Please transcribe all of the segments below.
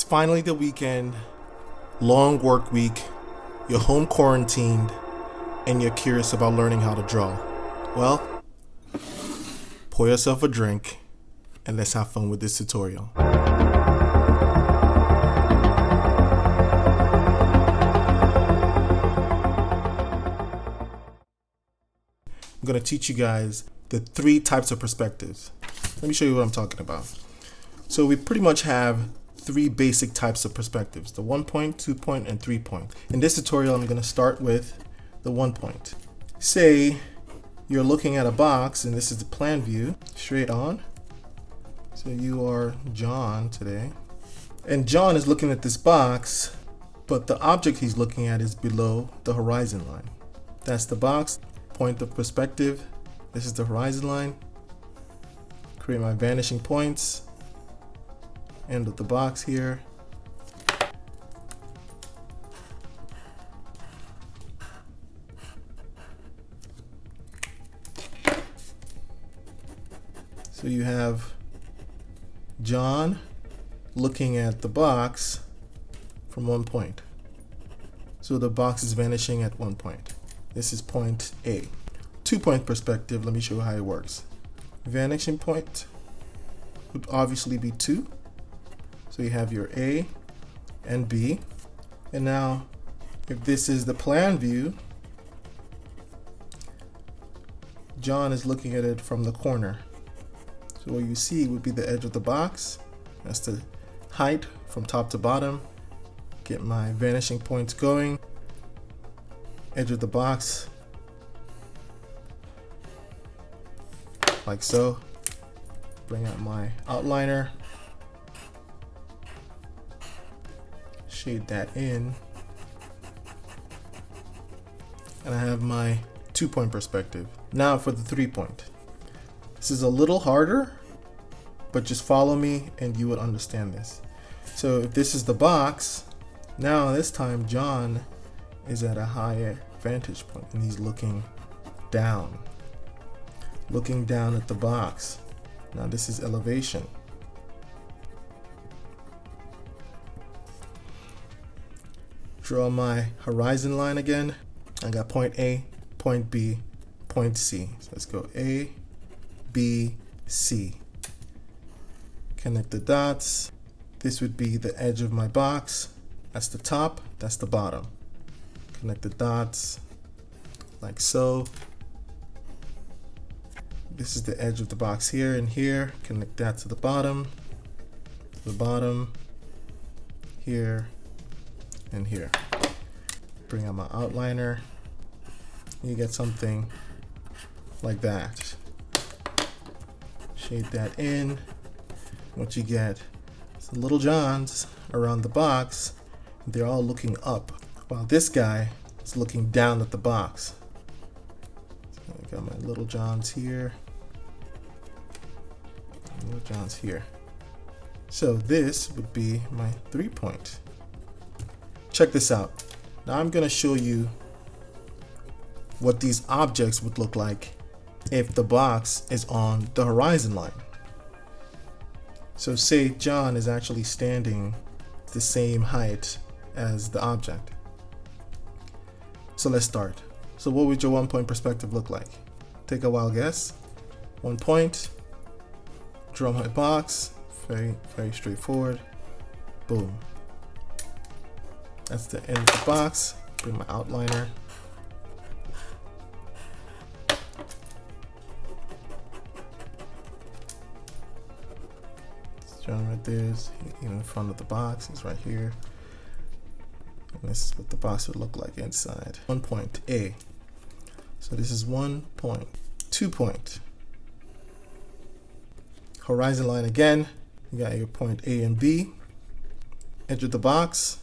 finally the weekend, long work week, you're home quarantined, and you're curious about learning how to draw. Well, pour yourself a drink and let's have fun with this tutorial. I'm going to teach you guys the 3 types of perspectives. Let me show you what I'm talking about. So we pretty much have 3 basic types of perspectives: the 1 point, 2 point, and 3 point. In this tutorial, I'm going to start with the 1 point. Say you're looking at a box and this is the plan view, straight on. So you are John today. And John is looking at this box, but the object he's looking at is below the horizon line. That's the box, point of perspective. This is the horizon line. Create my vanishing points. End of the box here. So you have John looking at the box from 1 point. So the box is vanishing at 1 point. This is point A. 2 point perspective, let me show you how it works. Vanishing point would obviously be 2. So you have your A and B. And now, if this is the plan view, John is looking at it from the corner. So what you see would be the edge of the box. That's the height from top to bottom. Get my vanishing points going. Edge of the box, like so. Bring out my outliner. Shade that in. And I have my 2 point perspective. Now for the 3 point. This is a little harder, but just follow me and you would understand this. So if this is the box, now this time John is at a higher vantage point and he's looking down at the box. Now this is elevation. Draw my horizon line again. I got point A, point B, point C. So let's go A, B, C. Connect the dots. This would be the edge of my box. That's the top, that's the bottom. Connect the dots like so. This is the edge of the box here and here. Connect that to the bottom, here and here. Bring out my outliner. You get something like that. Shade that in. What you get is the little Johns around the box. They're all looking up, while this guy is looking down at the box. So I got my little Johns here. Little Johns here. So this would be my 3 point. Check this out. Now I'm going to show you what these objects would look like if the box is on the horizon line. So say John is actually standing the same height as the object. So let's start. So what would your 1 point perspective look like? Take a wild guess. 1 point. Draw my box. Very straightforward. Boom. That's the end of the box. Bring my outliner. John right there is in front of the box. He's right here. And this is what the box would look like inside. 1 point A. So this is 1 point. 2 point. Horizon line again. You got your point A and B. Edge of the box.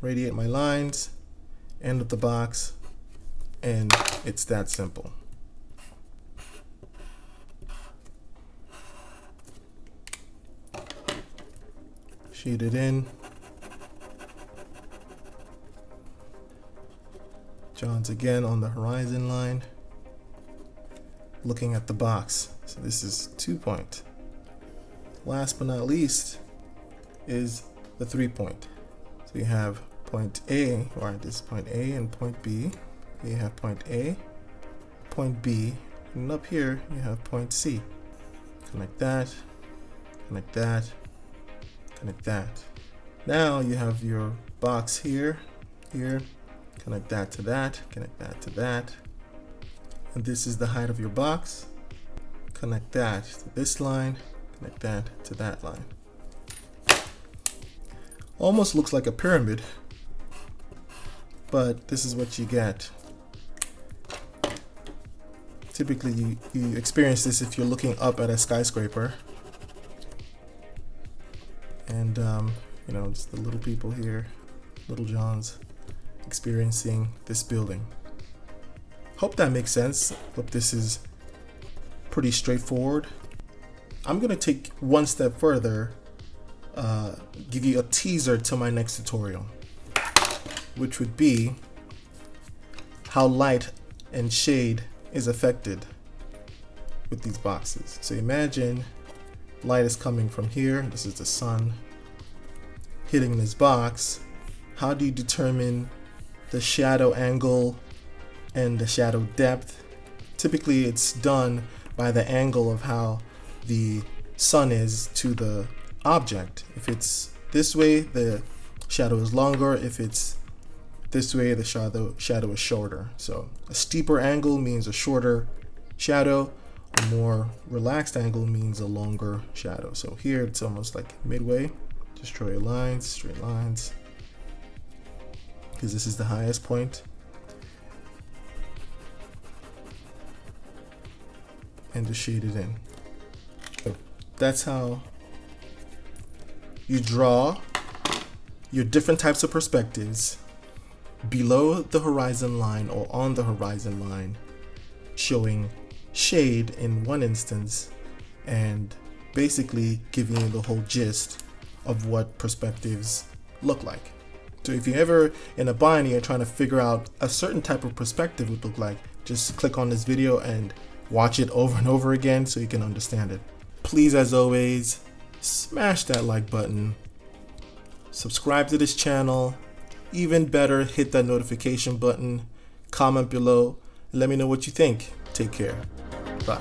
Radiate my lines. End of the box. And it's that simple. Shade it in. John's again on the horizon line, looking at the box. So this is 2 point. Last but not least is the 3-point. So you have point A, or this is point A and point B. You have point A, point B, and up here you have point C. Connect that, connect that, connect that. Now you have your box here, connect that to that, connect that to that. And this is the height of your box. Connect that to this line, connect that to that line. Almost looks like a pyramid, but this is what you get. Typically you experience this if you're looking up at a skyscraper. And you know, just the little people here, little Johns, experiencing this building. Hope that makes sense. Hope this is pretty straightforward. I'm gonna take one step further, give you a teaser to my next tutorial, which would be how light and shade is affected with these boxes. So imagine light is coming from here. This is the sun hitting this box. How do you determine the shadow angle and the shadow depth? Typically it's done by the angle of how the sun is to the object. If it's this way, the shadow is longer. If it's this way, the shadow is shorter. So a steeper angle means a shorter shadow. A more relaxed angle means a longer shadow. So here it's almost like midway. Just draw your lines, straight lines, because this is the highest point. And just shade it in. So that's how you draw your different types of perspectives below the horizon line or on the horizon line, showing shade in one instance and basically giving you the whole gist of what perspectives look like. So if you're ever in a bind and you're trying to figure out a certain type of perspective would look like, just click on this video and watch it over and over again so you can understand it. Please, as always, smash that like button, subscribe to this channel, even better, hit that notification button, comment below, and let me know what you think. Take care. Bye.